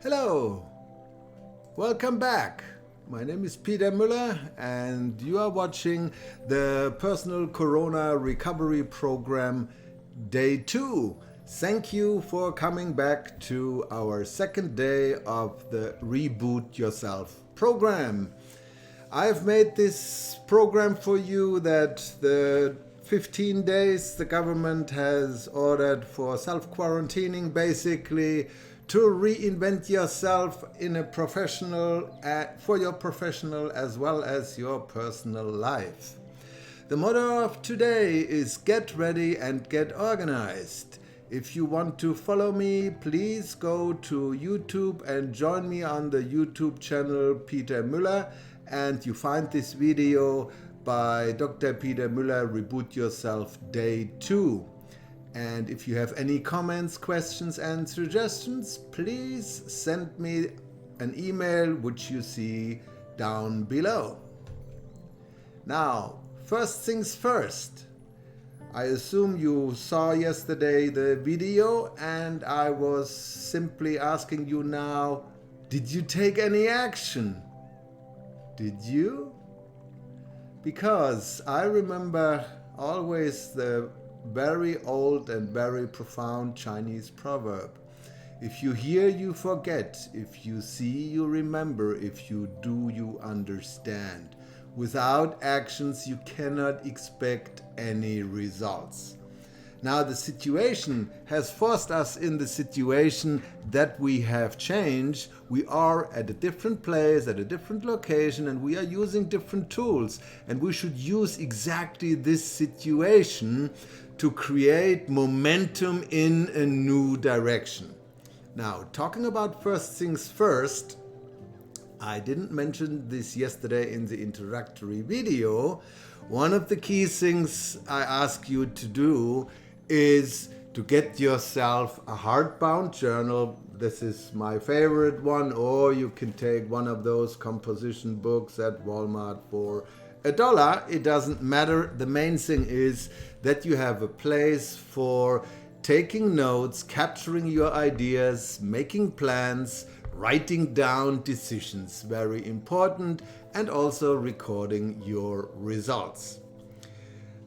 Hello, welcome back. My name is Peter Mueller and you are watching the Personal Corona Recovery Program Day 2. Thank you for coming back to our second day of the Reboot Yourself program. I've made this program for you that the 15 days the government has ordered for self-quarantining, basically to reinvent yourself in a professional, for your professional as well as your personal life. The motto of today is get ready and get organized. If you want to follow me, please go to YouTube and join me on the YouTube channel Peter Mueller, and you find this video by Dr. Peter Mueller Reboot Yourself Day 2. And if you have any comments, questions and suggestions, please send me an email which you see down below. Now, first things first. I assume you saw yesterday the video and I was simply asking you now, did you take any action? Did you? Because I remember always the very old and very profound Chinese proverb. If you hear, you forget. If you see, you remember. If you do, you understand. Without actions, you cannot expect any results. Now, the situation has forced us in the situation that we have changed. We are at a different place, at a different location, and we are using different tools. And we should use exactly this situation to create momentum in a new direction. Now, talking about first things first, I didn't mention this yesterday in the introductory video. One of the key things I ask you to do is to get yourself a hardbound journal. This is my favorite one, or you can take one of those composition books at Walmart for $1. It doesn't matter. The main thing is that you have a place for taking notes, capturing your ideas, making plans, writing down decisions, very important, and also recording your results.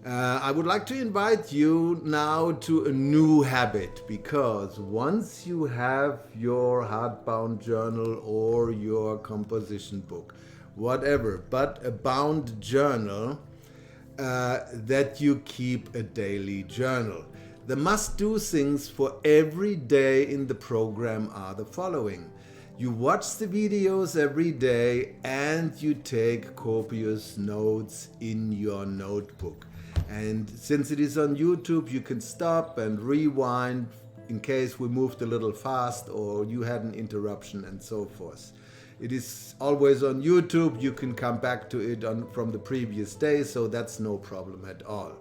I would like to invite you now to a new habit, because once you have your hardbound journal or your composition book, whatever, but a bound journal, that you keep a daily journal. The must-do things for every day in the program are the following. You watch the videos every day and you take copious notes in your notebook. And since it is on YouTube, you can stop and rewind in case we moved a little fast or you had an interruption and so forth. It is always on YouTube. You can come back to it from the previous day, so that's no problem at all.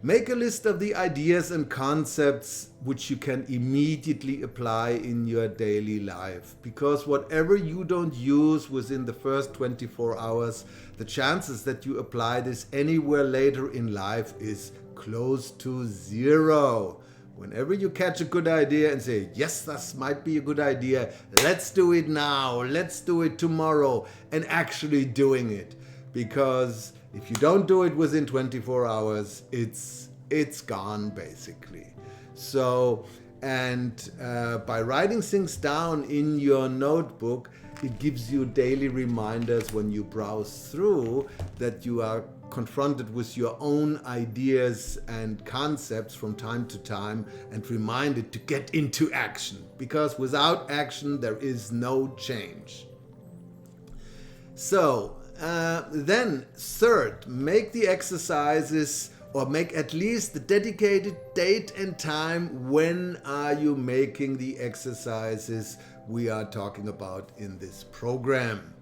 Make a list of the ideas and concepts which you can immediately apply in your daily life. Because whatever you don't use within the first 24 hours, the chances that you apply this anywhere later in life is close to zero. Whenever you catch a good idea and say, yes, this might be a good idea, let's do it now, let's do it tomorrow, and actually doing it. Because if you don't do it within 24 hours, it's gone basically. So, and by writing things down in your notebook, it gives you daily reminders when you browse through that you are confronted with your own ideas and concepts from time to time, and reminded to get into action, because without action there is no change. So then third, make the exercises, or make at least the dedicated date and time when are you making the exercises we are talking about in this program.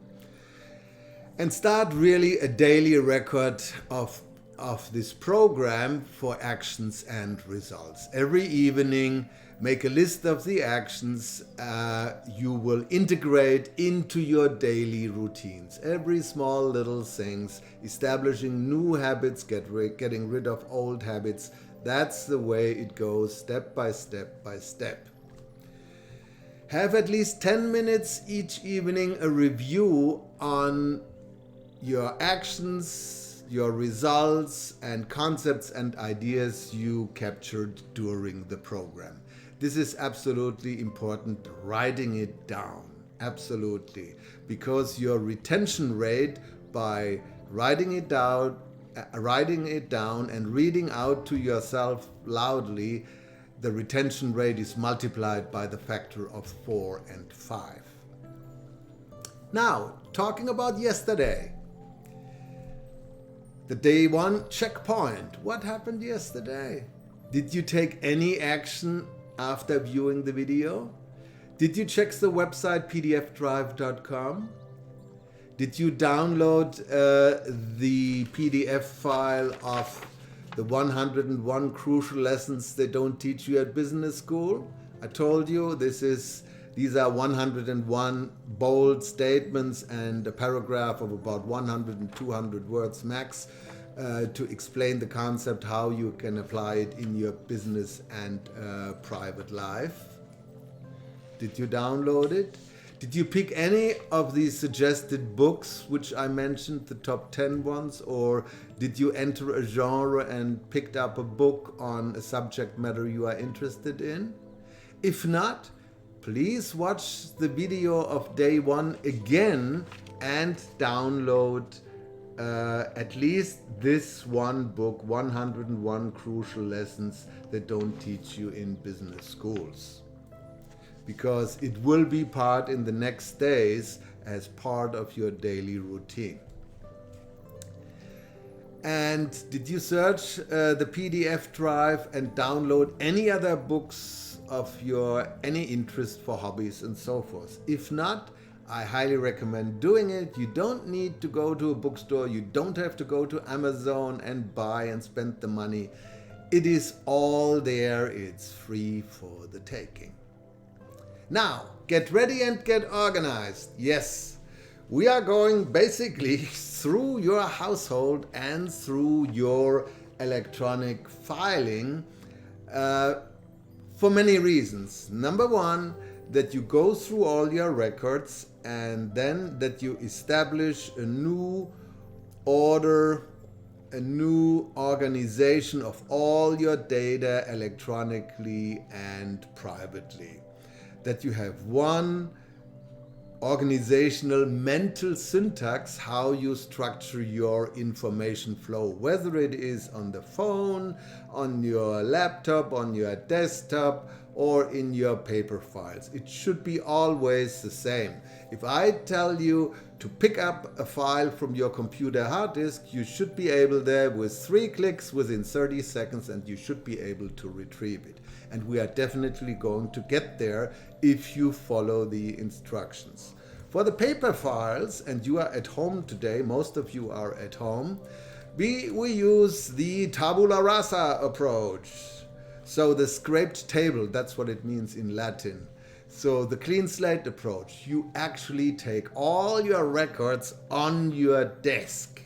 And start really a daily record of this program for actions and results. Every evening, make a list of the actions you will integrate into your daily routines. Every small little things, establishing new habits, getting rid of old habits. That's the way it goes, step by step by step. Have at least 10 minutes each evening a review on your actions, your results, and concepts and ideas you captured during the program. This is absolutely important, writing it down. Absolutely. Because your retention rate by writing it down and reading out to yourself loudly, the retention rate is multiplied by the factor of 4 and 5. Now, talking about yesterday. The day 1 checkpoint. What happened yesterday? Did you take any action after viewing the video? Did you check the website pdfdrive.com? Did you download the PDF file of the 101 crucial lessons they don't teach you at business school? I told you these are 101 bold statements and a paragraph of about 100 and 200 words max to explain the concept, how you can apply it in your business and private life. Did you download it? Did you pick any of these suggested books which I mentioned, the top 10 ones, or did you enter a genre and picked up a book on a subject matter you are interested in? If not, please watch the video of day 1 again and download at least this one book, 101 Crucial Lessons That Don't Teach You in Business Schools. Because it will be part in the next days as part of your daily routine. And did you search the PDF drive and download any other books of your any interest for hobbies and so forth? If not, I highly recommend doing it. You don't need to go to a bookstore. You don't have to go to Amazon and buy and spend the money. It is all there. It's free for the taking. Now, get ready and get organized. Yes, we are going basically through your household and through your electronic filing for many reasons. Number one, that you go through all your records and then that you establish a new order, a new organization of all your data electronically and privately. That you have one organizational mental syntax, how you structure your information flow, whether it is on the phone, on your laptop, on your desktop, or in your paper files. It should be always the same. If I tell you to pick up a file from your computer hard disk, you should be able there with 3 clicks within 30 seconds and you should be able to retrieve it. And we are definitely going to get there if you follow the instructions. For the paper files, and you are at home today, most of you are at home, we use the tabula rasa approach. So the scraped table, that's what it means in Latin. So the clean slate approach, you actually take all your records on your desk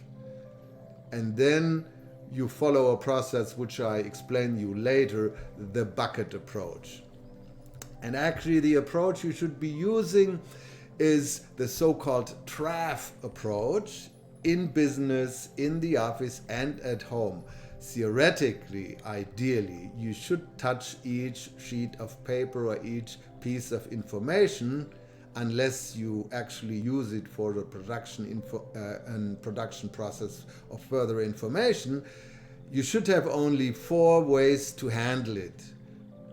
and then you follow a process which I explain you later, the bucket approach. And actually the approach you should be using is the so-called TRAF approach in business, in the office and at home. Theoretically, ideally, you should touch each sheet of paper or each piece of information unless you actually use it for the production process of further information. You should have only 4 ways to handle it.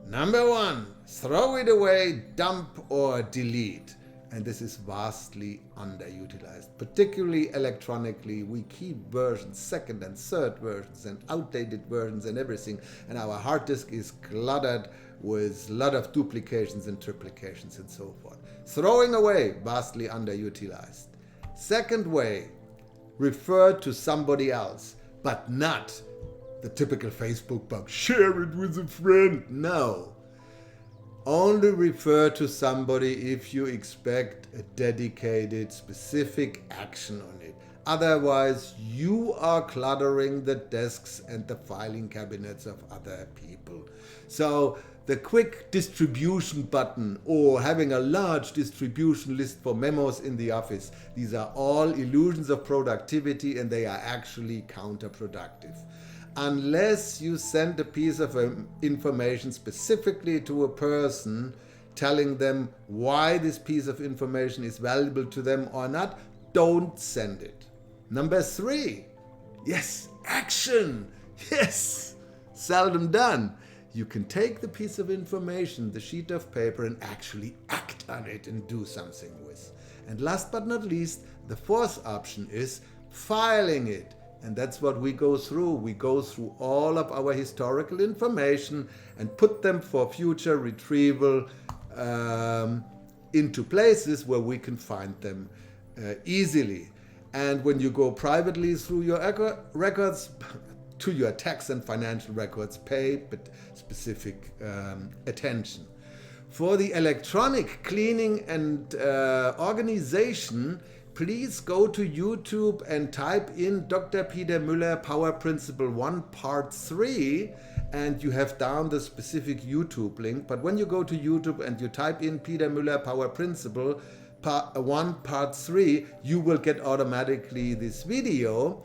Number 1, throw it away, dump or delete. And this is vastly underutilized, particularly electronically. We keep versions, second and third versions and outdated versions and everything. And our hard disk is cluttered with a lot of duplications and triplications and so forth. Throwing away, vastly underutilized. Second way, refer to somebody else, but not the typical Facebook bug. Share it with a friend. No. Only refer to somebody if you expect a dedicated, specific action on it. Otherwise, you are cluttering the desks and the filing cabinets of other people. So the quick distribution button or having a large distribution list for memos in the office. These are all illusions of productivity, and they are actually counterproductive. Unless you send a piece of information specifically to a person, telling them why this piece of information is valuable to them or not, don't send it. Number 3, yes, action. Yes, seldom done. You can take the piece of information, the sheet of paper, and actually act on it and do something with. And last but not least, the 4th option is filing it. And that's what we go through. We go through all of our historical information and put them for future retrieval into places where we can find them easily. And when you go privately through your records, to your tax and financial records, pay specific attention. For the electronic cleaning and organization, please go to YouTube and type in Dr. Peter Mueller Power Principle 1 Part 3, and you have down the specific YouTube link. But when you go to YouTube and you type in Peter Mueller Power Principle 1 Part 3, you will get automatically this video.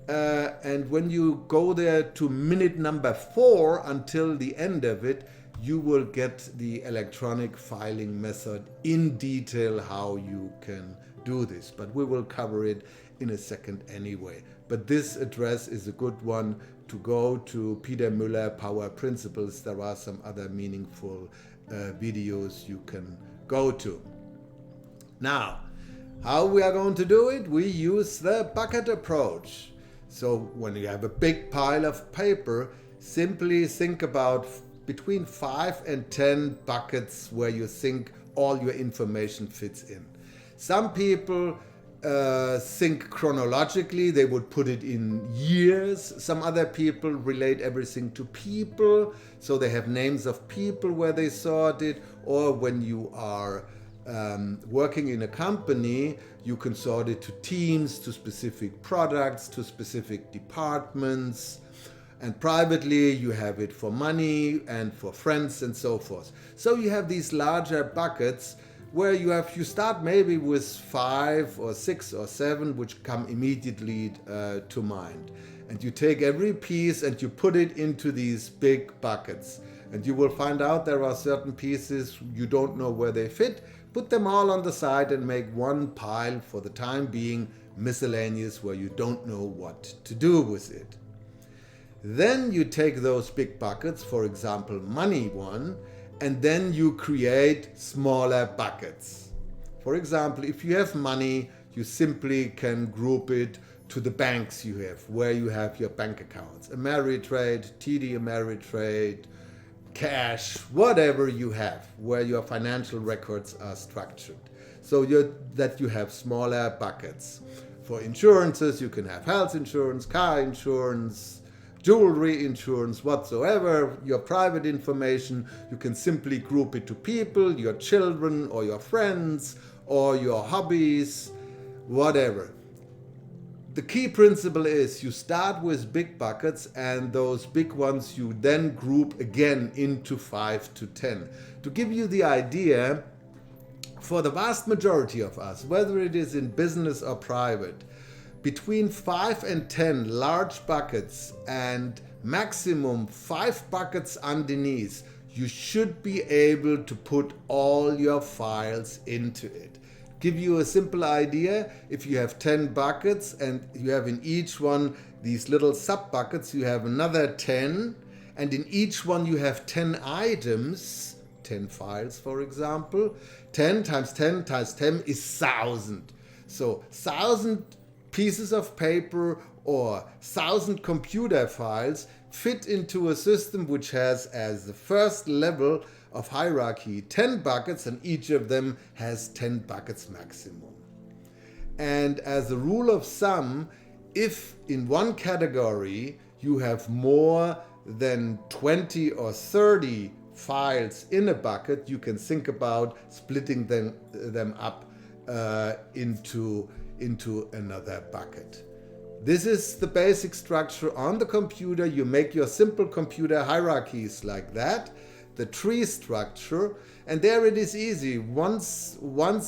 And when you go there to minute number 4 until the end of it, you will get the electronic filing method in detail how you can do this. But we will cover it in a second anyway. But this address is a good one to go to Peter Mueller Power Principles. There are some other meaningful videos you can go to. Now, how we are going to do it? We use the bucket approach. So when you have a big pile of paper, simply think about between 5 and 10 buckets where you think all your information fits in. Some people think chronologically, they would put it in years. Some other people relate everything to people, so they have names of people where they sort it. Or when you are working in a company, you can sort it to teams, to specific products, to specific departments. And privately, you have it for money and for friends and so forth. So you have these larger buckets where you start maybe with 5 or 6 or 7, which come immediately to mind. And you take every piece and you put it into these big buckets. And you will find out there are certain pieces you don't know where they fit. Put them all on the side and make one pile for the time being, miscellaneous, where you don't know what to do with it. Then you take those big buckets, for example, money one, and then you create smaller buckets. For example, if you have money, you simply can group it to the banks you have, where you have your bank accounts, Ameritrade, TD Ameritrade, cash, whatever you have, where your financial records are structured. So that you have smaller buckets. For insurances, you can have health insurance, car insurance, jewelry insurance, whatsoever. Your private information, you can simply group it to people, your children or your friends or your hobbies, whatever. The key principle is you start with big buckets, and those big ones you then group again into 5 to 10. To give you the idea, for the vast majority of us, whether it is in business or private, between 5 and 10 large buckets and maximum 5 buckets underneath, you should be able to put all your files into it. Give you a simple idea, if you have 10 buckets and you have in each one these little sub buckets, you have another 10, and in each one you have 10 items, 10 files for example. 10 times 10 times 10 is 1,000. So 1,000 pieces of paper or 1,000 computer files fit into a system which has as the first level of hierarchy 10 buckets, and each of them has 10 buckets maximum. And as a rule of thumb, if in one category you have more than 20 or 30 files in a bucket, you can think about splitting them up into another bucket. This is the basic structure on the computer. You make your simple computer hierarchies like that. the tree structure, and there it is easy. Once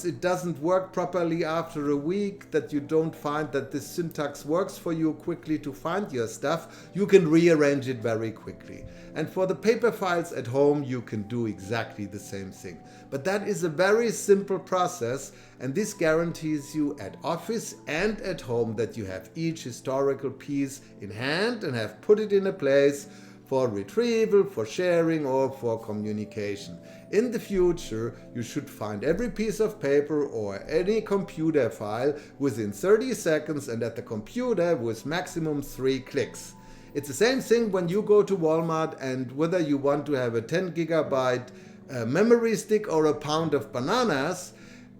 it doesn't work properly after a week, that you don't find that this syntax works for you quickly to find your stuff, you can rearrange it very quickly. And for the paper files at home, you can do exactly the same thing. But that is a very simple process, and this guarantees you at office and at home that you have each historical piece in hand and have put it in a place for retrieval, for sharing, or for communication. In the future, you should find every piece of paper or any computer file within 30 seconds and at the computer with maximum 3 clicks. It's the same thing when you go to Walmart, and whether you want to have a 10 gigabyte memory stick or a pound of bananas,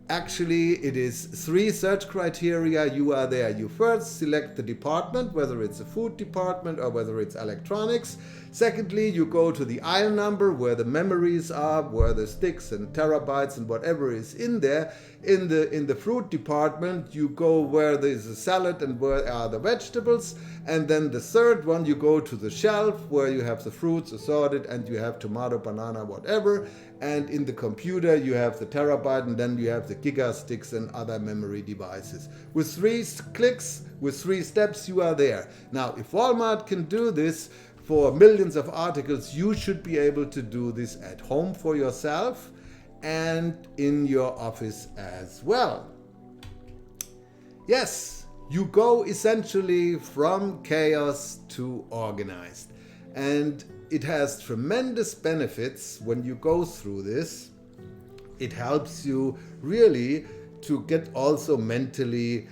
actually it is 3 search criteria. You are there. You first select the department, whether it's a food department or whether it's electronics. Secondly, you go to the aisle number where the memories are, where the sticks and terabytes and whatever is in there. In the fruit department, you go where there's a salad and where are the vegetables. And then the third one, you go to the shelf where you have the fruits assorted and you have tomato, banana, whatever. And in the computer, you have the terabyte, and then you have the giga sticks and other memory devices. With 3 clicks, with 3 steps, you are there. Now, if Walmart can do this for millions of articles, you should be able to do this at home for yourself and in your office as well. Yes, you go essentially from chaos to organized. And it has tremendous benefits when you go through this. It helps you really to get also mentally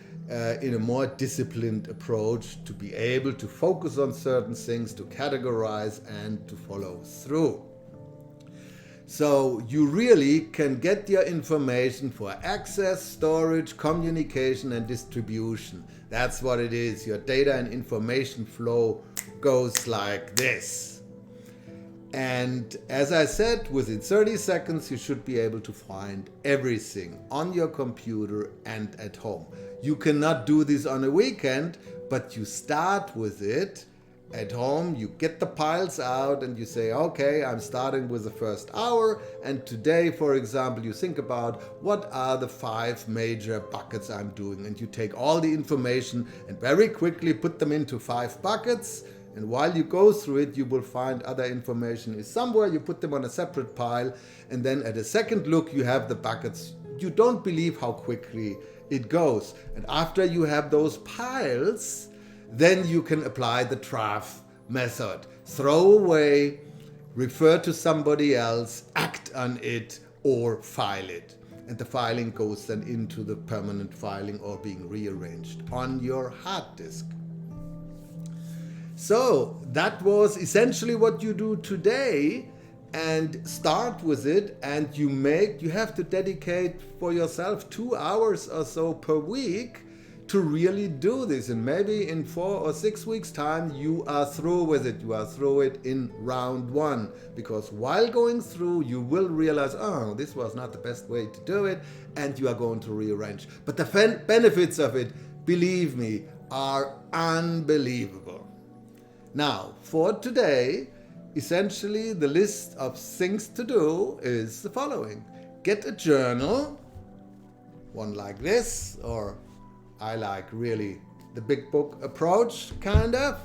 in a more disciplined approach, to be able to focus on certain things, to categorize and to follow through. So you really can get your information for access, storage, communication and distribution. That's what it is. Your data and information flow goes like this. And as I said, within 30 seconds you should be able to find everything on your computer and at home. You cannot do this on a weekend, but you start with it at home. You get the piles out and you say, okay, I'm starting with the first hour, and today, for example, you think about what are the 5 major buckets I'm doing, and you take all the information and very quickly put them into 5 buckets. And while you go through it, you will find other information is somewhere. You put them on a separate pile, and then at a second look, you have the buckets. You don't believe how quickly it goes. And after you have those piles, then you can apply the draft method. Throw away, refer to somebody else, act on it, or file it. And the filing goes then into the permanent filing or being rearranged on your hard disk. So that was essentially what you do today, and start with it, and you have to dedicate for yourself 2 hours or so per week to really do this. And maybe in 4 or 6 weeks time you are through with it. You are through it in round 1, because while going through you will realize, oh, this was not the best way to do it, and you are going to rearrange. But the benefits of it, believe me, are unbelievable. Now, for today, essentially the list of things to do is the following. Get a journal, one like this, or I like really the big book approach, kind of.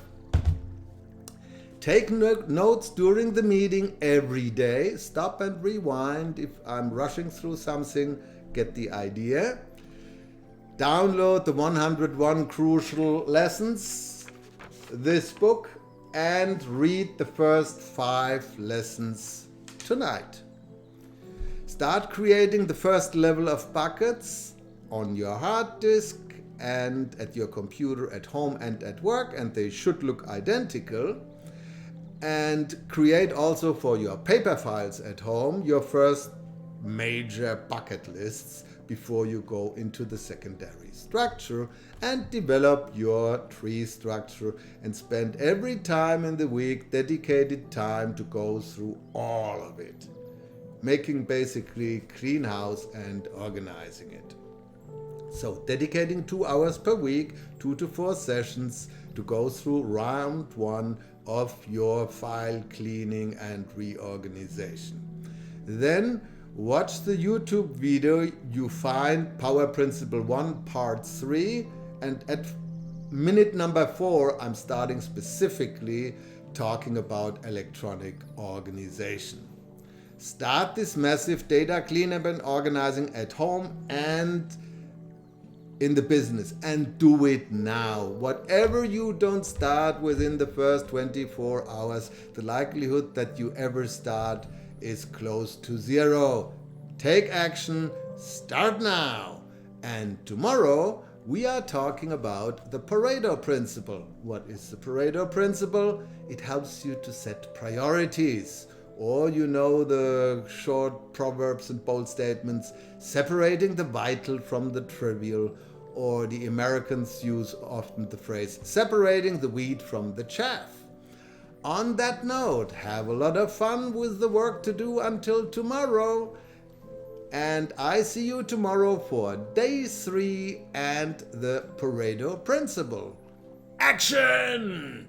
Take notes during the meeting every day. Stop and rewind if I'm rushing through something, get the idea. Download the 101 Crucial Lessons, this book, and read the first 5 lessons tonight. Start creating the first level of buckets on your hard disk and at your computer at home and at work, and they should look identical. And create also for your paper files at home your first major bucket lists before you go into the secondary structure, and develop your tree structure and spend every time in the week dedicated time to go through all of it, making basically clean house and organizing it. So dedicating 2 hours per week, 2 to 4 sessions to go through round 1 of your file cleaning and reorganization. Then watch the YouTube video. You find Power Principle 1 Part 3, and at minute number 4 I'm starting specifically talking about electronic organization. Start this massive data cleanup and organizing at home and in the business, and do it now. Whatever you don't start within the first 24 hours, the likelihood that you ever start is close to 0. Take action, start now. And tomorrow we are talking about the Pareto principle. What is the Pareto principle? It helps you to set priorities. Or you know the short proverbs and bold statements, separating the vital from the trivial, or the Americans use often the phrase, separating the wheat from the chaff. On that note, have a lot of fun with the work to do until tomorrow. And I see you tomorrow for day 3 and the Pareto principle. Action!